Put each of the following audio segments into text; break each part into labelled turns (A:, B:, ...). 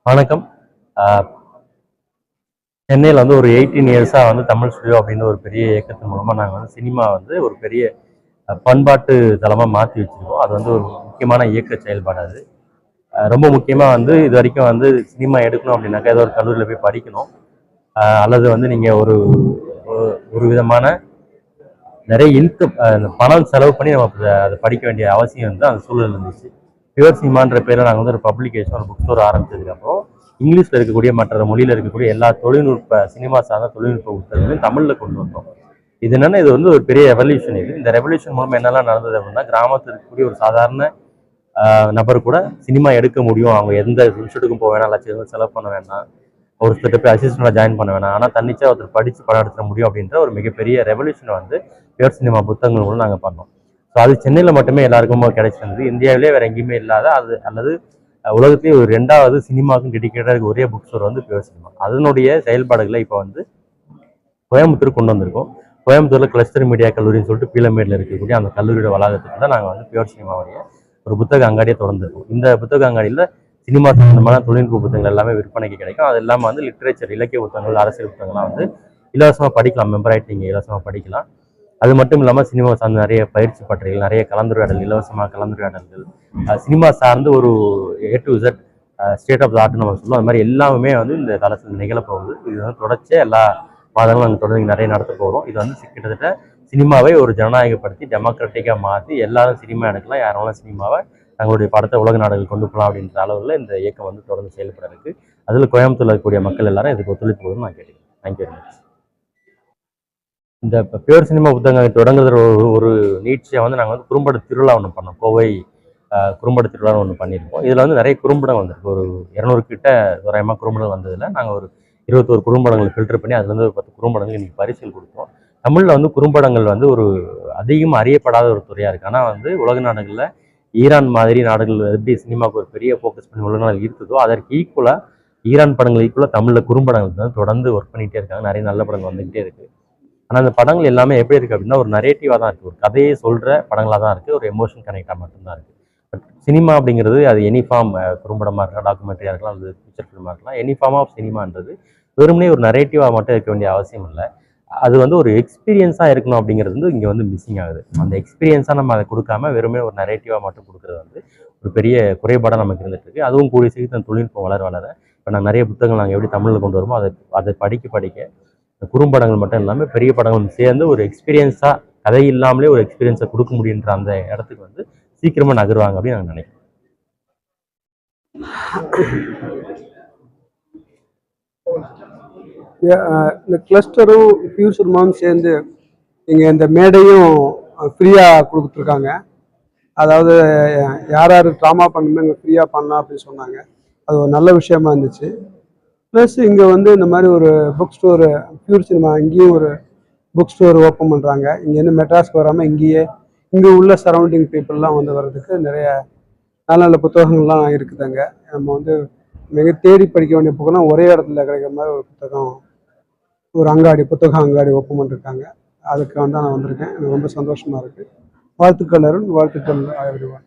A: வணக்கம். சென்னையில் வந்து ஒரு 18 இயர்ஸாக வந்து தமிழ் ஸ்டுடியோ அப்படின்ற ஒரு பெரிய இயக்கத்தின் மூலமாக நாங்கள் வந்து சினிமா வந்து ஒரு பெரிய பண்பாட்டு தளமாக மாற்றி வச்சுருக்கோம். அது வந்து ஒரு முக்கியமான இயக்க செயல்பாடு. அது ரொம்ப முக்கியமாக வந்து இது வரைக்கும் வந்து சினிமா எடுக்கணும் அப்படின்னாக்கா ஏதோ ஒரு கல்லூரியில் போய் படிக்கணும், அல்லது வந்து நீங்கள் ஒரு ஒரு விதமான நிறைய பணம் செலவு பண்ணி நம்ம அதை படிக்க வேண்டிய அவசியம் வந்து அந்த சூழல் இருந்துச்சு. பியூர் சினிமான்ற பேரில் நாங்கள் வந்து ஒரு பப்ளிகேஷன், ஒரு புக் ஸ்டோர் ஆரம்பிச்சதுக்கப்புறம் இங்கிலீஷில் இருக்கக்கூடிய மற்ற மொழியில் இருக்கக்கூடிய எல்லா தொழில்நுட்ப சினிமா சார்ந்த தொழில்நுட்ப புத்தகங்களையும் தமிழில் கொண்டு வந்தோம். இது என்னன்னா, இது வந்து ஒரு பெரிய ரெவல்யூஷன். இந்த ரெவல்யூஷன் மூலமா என்னெல்லாம் நடந்தது அப்படின்னா, கிராமத்தில் இருக்கக்கூடிய ஒரு சாதாரண நபர் கூட சினிமா எடுக்க முடியும். அவங்க எந்த இன்ஸ்டியூட்டுக்கும் போக வேணாம், லட்சம் செலவு பண்ண வேண்டாம், ஒருத்தர் போய் அசிஸ்டண்டாக ஜாயின் பண்ண வேணாம், ஆனால் தன்னிச்சா ஒருத்தர் படித்து படம் எடுத்துட முடியும் அப்படின்ற ஒரு மிகப்பெரிய ரெவல்யூஷனை வந்து பியூர் சினிமா புத்தகங்கள் மூலம் நாங்கள் பண்ணோம். ஸோ அது சென்னையில் மட்டுமே எல்லாருக்கும் கிடைச்சிருந்தது. இந்தியாவிலே வேறு எங்கேயுமே இல்லாத அது, அல்லது உலகத்திலேயே ஒரு 2வது சினிமாவுக்கும் டெடிக்கேட்டாக ஒரே புக் ஸ்டோர் வந்து பியூர் சினிமா. அதனுடைய செயல்பாடுகளை இப்போ வந்து கோயம்புத்தூர் கொண்டு வந்திருக்கோம். கோயம்புத்தூரில் கிளஸ்டர் மீடியா கல்லூரின்னு சொல்லிட்டு பீலமேடில் இருக்கக்கூடிய அந்த கல்லூரியோட வளாகத்துக்கு தான் நாங்கள் வந்து பியூர் சினிமாவுடைய ஒரு புத்தக அங்காடியை தொடர்ந்துருக்கோம். இந்த புத்தக அங்காடியில் சினிமா சம்பந்தமான தொழில்நுட்ப புத்தகங்கள் எல்லாமே விற்பனைக்கு கிடைக்கும். அது இல்லாமல் வந்து லிட்ரேச்சர், இலக்கிய புத்தகங்கள், அரசியல் புத்தகங்கள்லாம் வந்து இலவசமாக படிக்கலாம். மெம்பர் ஆகிட்டு நீங்கள் இலவசமாக படிக்கலாம். அது மட்டும் இல்லாமல் சினிமா சார்ந்த நிறைய பயிற்சி பட்டறைகள், நிறைய கலந்துரையாடல், இலவசமாக கலந்துரையாடல்கள், சினிமா சார்ந்து ஒரு A to Z state of the ஆர்ட்னு நம்ம சொல்லுவோம். அது மாதிரி எல்லாமே வந்து இந்த தளத்தில் நிகழப்போகுது. இது வந்து தொடர்ச்சியாக எல்லா மாதங்களும் நாங்கள் தொடர்ந்து நிறைய நடத்த போகிறோம். இது வந்து கிட்டத்தட்ட சினிமாவை ஒரு ஜனநாயகப்படுத்தி டெமோக்ராட்டிக்காக மாற்றி எல்லாரும் சினிமா எடுக்கலாம், யாரும் சினிமாவை தங்களுடைய படத்தை உலக நாடுகள் கொண்டு போகலாம் அப்படின்ற அளவில் இந்த இயக்கம் வந்து தொடர்ந்து செயல்பட இருக்கு. அதில் கோயம்புத்தூரில் இருக்கக்கூடிய மக்கள் எல்லாரும் இதுக்கு ஒத்துழைப்பு போதுன்னு நான் கேட்டுக்கிறேன். Thank you very much. இந்த பியூர் சினிமா புத்தகங்கள் தொடங்குறது ஒரு நீட்சியாக வந்து நாங்கள் வந்து குறும்பட திருவிழா ஒன்று பண்ணோம். கோவை குறும்பட திருவிழா ஒன்று பண்ணியிருக்கோம். இதில் வந்து நிறைய குறும்படம் வந்திருக்கு. ஒரு 200 கிட்ட தோராயமாக குறும்படம் வந்ததில் நாங்கள் ஒரு 21 குறும்படங்களை ஃபில்டர் பண்ணி அதுலேருந்து ஒரு 10 குறும்படங்கள் இன்றைக்கி பரிசில் கொடுத்தோம். தமிழில் வந்து குறும்படங்கள் வந்து ஒரு அதிகமாக அறியப்படாத ஒரு துறையாக இருக்குது. ஆனால் வந்து உலக நாடுகளில் ஈரான் மாதிரி நாடுகள் எப்படி சினிமாவுக்கு ஒரு பெரிய ஃபோக்கஸ் பண்ணி உலக நாடுகள் இருக்குதோ, அதற்கு ஈக்குவலாக ஈரான் படங்கள் ஈக்குவலாக தமிழில் குறும்படங்கள் வந்து தொடர்ந்து ஒர்க் பண்ணிகிட்டே இருக்காங்க. நிறைய நல்ல படங்கள் வந்துகிட்டே இருக்குது. ஆனால் அந்த படங்கள் எல்லாமே எப்படி இருக்குது அப்படின்னா, ஒரு நரேட்டிவாக தான் இருக்குது. ஒரு கதையை சொல்கிற படங்களாக தான் இருக்குது. ஒரு எமோஷன் கனெக்டாக மட்டும்தான் இருக்குது. பட் சினிமா அப்படிங்கிறது அது எனி ஃபார்ம், குறும்படமாக இருக்கலாம், டாக்குமெண்ட்ரியாக இருக்கலாம், அல்லது பிக்சர் ஃபிலிமாக இருக்கலாம், எனி ஃபார்ம் ஆஃப் சினிமான்றது வெறுமனே ஒரு நரேட்டிவாக மட்டும் இருக்க வேண்டிய அவசியம் இல்லை. அது வந்து ஒரு எக்ஸ்பீரியன்ஸாக இருக்கணும் அப்படிங்கிறது வந்து இங்கே வந்து மிஸ்ஸிங் ஆகுது. அந்த எக்ஸ்பீரியன்ஸாக நம்ம அதை கொடுக்காம வெறுமே ஒரு நரேட்டிவாக மட்டும் கொடுக்குறது வந்து ஒரு பெரிய குறைபாடாக நமக்கு இருந்துட்டு இருக்கு. அதுவும் கூடிய சீக்கிரம் தொழில்நுட்பம் வளர வளர இப்போ நான் நிறைய புத்தகங்கள் நாங்கள் எப்படி தமிழில் கொண்டு வருமோ அதை படிக்க குறும்படங்கள் மட்டும் இல்லாமல் பெரிய படங்களும் சேர்ந்து ஒரு எக்ஸ்பீரியன்ஸாக, கதை இல்லாமலே ஒரு எக்ஸ்பீரியன்ஸை கொடுக்க முடியுன்ற அந்த இடத்துக்கு வந்து சீக்கிரமாக நகருவாங்க அப்படின்னு நாங்கள் நினைக்கிறேன்.
B: இந்த கிளஸ்டரும் பியூர் சினிமாவும் சேர்ந்து நீங்கள் இந்த மேடையும் ஃப்ரீயாக கொடுத்துருக்காங்க. அதாவது யார் யார் ட்ராமா பண்ணணுமோ இங்கே ஃப்ரீயாக பண்ணலாம் அப்படின்னு சொன்னாங்க. அது ஒரு நல்ல விஷயமா இருந்துச்சு. ப்ளஸ் இங்கே வந்து இந்த மாதிரி ஒரு புக் ஸ்டோரு, பியூர் சினிமா இங்கேயும் ஒரு புக் ஸ்டோர் ஓப்பன் பண்ணுறாங்க. இங்கேருந்து மெட்ராஸ்க்கு வராமல் இங்கே உள்ள சரௌண்டிங் பீப்புளெலாம் வந்து வர்றதுக்கு நிறைய நல்ல நல்ல புத்தகங்கள்லாம் இருக்குதுங்க. நம்ம வந்து மிக தேடி படிக்க வேண்டிய புத்தகம் ஒரே இடத்துல கிடைக்கிற மாதிரி ஒரு புத்தகம், ஒரு புத்தக அங்காடி ஓப்பன் பண்ணிருக்காங்க. அதுக்கு வந்து நான் வந்திருக்கேன். எனக்கு ரொம்ப சந்தோஷமாக இருக்குது. வாழ்த்துக்கள் அருண், வாழ்த்துக்கள் everyone.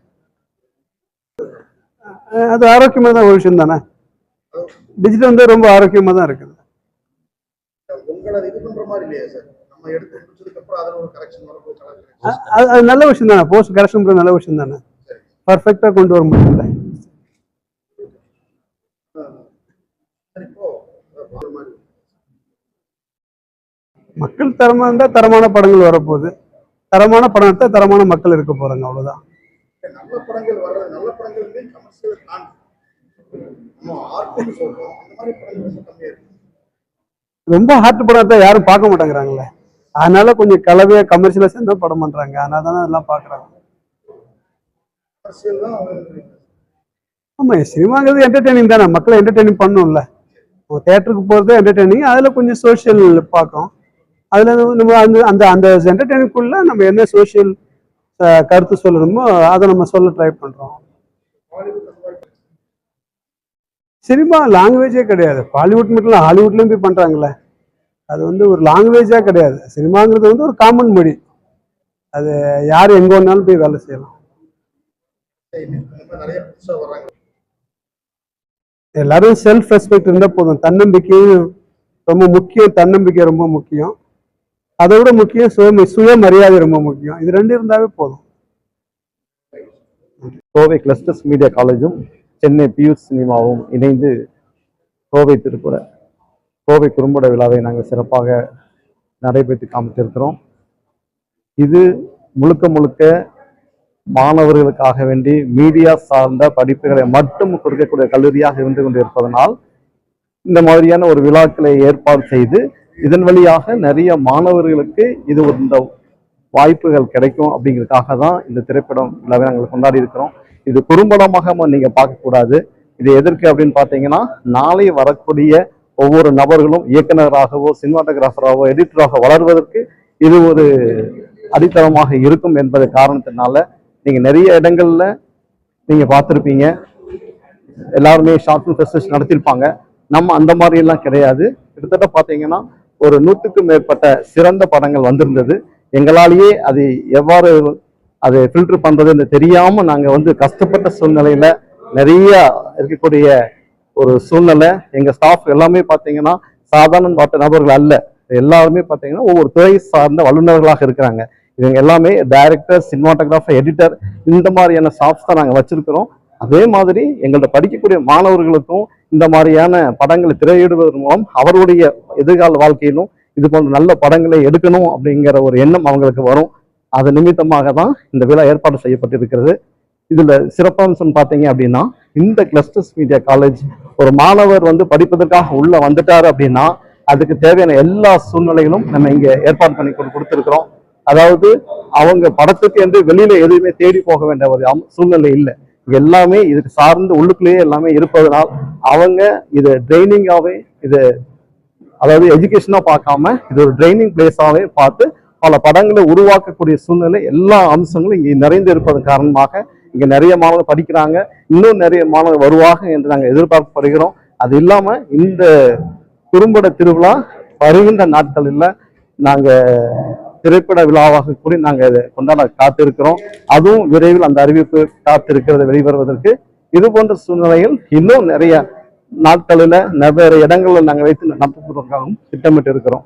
B: அது ஆரோக்கியமாக தான் ஒரு விஷயம் தானே. டிஜிட்டல் வந்து ரொம்ப ஆரோக்கியமாக தான் இருக்குது. அது நல்ல விஷயம் தானே. போஸ்ட் கரெக்ஷன் நல்ல விஷயம் தானே. பர்ஃபெக்டாக கொண்டு வர முடியல. மக்கள் தரமாக இருந்தால் தரமான படங்கள் வரப்போகுது. தரமான படம் எடுத்தால் தரமான மக்கள் இருக்க போகிறாங்க. அவ்வளோதான். நல்ல படங்கள் வர்றது, நல்ல படங்கள் ரொம்ப ஹார்ட் படம் தான் யாரும் பார்க்க மாட்டேங்கிறாங்களே. அதனால கொஞ்சம் கலவையா கமர்ஷியலா சேர்ந்தா படம் பண்றாங்க. அதனால தானே எல்லாம் பாக்குறாங்க. ஆமா, சினிமாங்கிறது என்டர்டெய்னிங் தானே. மக்களை என்டர்டெய்னிங் பண்ணணும்ல. தியேட்டருக்கு போறது என்டர்டெய்னிங், அதுல கொஞ்சம் சோசியல் பார்க்கும். அதுல நம்ம அந்த அந்த என்டர்டெய்னிங்குள்ள நம்ம என்ன சோசியல் கருத்து சொல்லணுமோ அதை நம்ம சொல்ல ட்ரை பண்றோம். சினிமா லாங்குவேஜே கிடையாது. பாலிவுட் மட்டும் ஹாலிவுட்லயும் போய் பண்றாங்களே. அது வந்து ஒரு லாங்குவேஜா கிடையாது. சினிமாங்கிறது வந்து ஒரு காமன் மொழி. அது யார் எங்க வேணாலும் போய் வேலை செய்யலாம். எல்லாரும் செல்ஃப் ரெஸ்பெக்ட் இருந்தால் போதும். தன்னம்பிக்கையும் ரொம்ப முக்கியம். தன்னம்பிக்கை ரொம்ப முக்கியம். அதை விட முக்கியம் சுயமரியாதை ரொம்ப முக்கியம். இது ரெண்டு இருந்தாவே போதும்.
C: கோவை கிளஸ்டர்ஸ் மீடியா காலேஜும் சென்னை பியூஷ் சினிமாவும் இணைந்து கோவை திருப்புற கோவை குறும்பட விழாவை நாங்கள் சிறப்பாக நடைபெற்று காமித்திருக்கிறோம். இது முழுக்க முழுக்க மாணவர்களுக்காக வேண்டி மீடியா சார்ந்த படிப்புகளை மட்டும் கொடுக்கக்கூடிய கல்லூரியாக இருந்து கொண்டிருப்பதனால் இந்த மாதிரியான ஒரு விழாக்களை ஏற்பாடு செய்து இதன் வழியாக நிறைய மாணவர்களுக்கு இது இந்த வாய்ப்புகள் கிடைக்கும் அப்படிங்கிறதுக்காக தான் இந்த திரைப்படம் விழாவை நாங்கள் கொண்டாடி இருக்கிறோம். இது குறும்படமாக நீங்க பார்க்கக்கூடாது. இது எதற்கு அப்படின்னு பார்த்தீங்கன்னா, நாளை வரக்கூடிய ஒவ்வொரு நபர்களும் இயக்குநராகவோ சினிமாட்டோகிராஃபராகவோ எடிட்டராக வளர்வதற்கு இது ஒரு அடித்தளமாக இருக்கும் என்பது காரணத்தினால நீங்க நிறைய இடங்கள்ல நீங்க பார்த்துருப்பீங்க. எல்லாருமே ஷார்ட் ஃபிலிம் ஃபெஸ்டிவல் நடத்திருப்பாங்க. நம்ம அந்த மாதிரி எல்லாம் கிடையாது. கிட்டத்தட்ட பார்த்தீங்கன்னா ஒரு 100க்கும் மேற்பட்ட சிறந்த படங்கள் வந்திருந்தது. எங்களாலேயே அது எவ்வாறு அதை ஃபில்டர் பண்றதுன்னு தெரியாம நாங்க கஷ்டப்பட்ட சூழ்நிலையில நிறைய இருக்கக்கூடிய ஒரு சூழ்நிலை. எங்க ஸ்டாஃப் எல்லாமே பார்த்தீங்கன்னா சாதாரண நபர்கள் அல்ல. எல்லாருமே பார்த்தீங்கன்னா ஒவ்வொரு துறை சார்ந்த வல்லுநர்களாக இருக்கிறாங்க. இவங்க எல்லாமே டைரக்டர், சினிமாட்டோகிராஃபர், எடிட்டர், இந்த மாதிரியான ஸ்டாஃப்ஸ் தான் நாங்கள் வச்சிருக்கிறோம். அதே மாதிரி எங்கள்கிட்ட படிக்கக்கூடிய மாணவர்களுக்கும் இந்த மாதிரியான படங்களை திரையிடுவதன் மூலம் அவருடைய எதிர்கால வாழ்க்கையிலும் இது போன்ற நல்ல படங்களை எடுக்கணும் அப்படிங்கிற ஒரு எண்ணம் அவங்களுக்கு வரும். அது நிமித்தமாக தான் இந்த விழா ஏற்பாடு செய்யப்பட்டிருக்கிறது. இதுல சிறப்பம்சம் பார்த்தீங்க அப்படின்னா, இந்த கிளஸ்டர்ஸ் மீடியா காலேஜ் ஒரு மாணவர் படிப்பதற்காக உள்ள வந்துட்டாரு அப்படின்னா அதுக்கு தேவையான எல்லா சூழ்நிலைகளும் நம்ம இங்க ஏற்பாடு பண்ணி கொடுத்துருக்கிறோம். அதாவது அவங்க படத்துக்கு என்று வெளியில எதுவுமே தேடி போக வேண்டிய ஒரு சூழ்நிலை இல்லை. எல்லாமே இதுக்கு சார்ந்து உள்ளுக்குள்ளேயே எல்லாமே இருப்பதனால் அவங்க இது ட்ரைனிங்காவே இது அதாவது எஜுகேஷனா பார்க்காம இது ஒரு ட்ரைனிங் பிளேஸாவே பார்த்து பல படங்களை உருவாக்கக்கூடிய சூழ்நிலை எல்லா அம்சங்களும் இங்கே நிறைந்து இருப்பதன் காரணமாக இங்க நிறைய மாணவர்கள் படிக்கிறாங்க. இன்னும் நிறைய மாணவர்கள் வருவாங்க என்று நாங்கள் எதிர்பார்க்கப்படுகிறோம். அது இல்லாம இந்த குறும்பட திருவிழா வருகின்ற நாட்களில் நாங்க திரைப்பட விழாவாக கூடி நாங்கள் இதை கொண்டாட காத்திருக்கிறோம். அதுவும் விரைவில் அந்த அறிவிப்பு காத்திருக்கிறது வெளிவருவதற்கு. இது போன்ற சூழ்நிலையில் இன்னும் நிறைய நாட்களில் வெவ்வேறு இடங்களில் நாங்கள் வைத்து நடத்துவதற்காகவும் திட்டமிட்டு இருக்கிறோம்.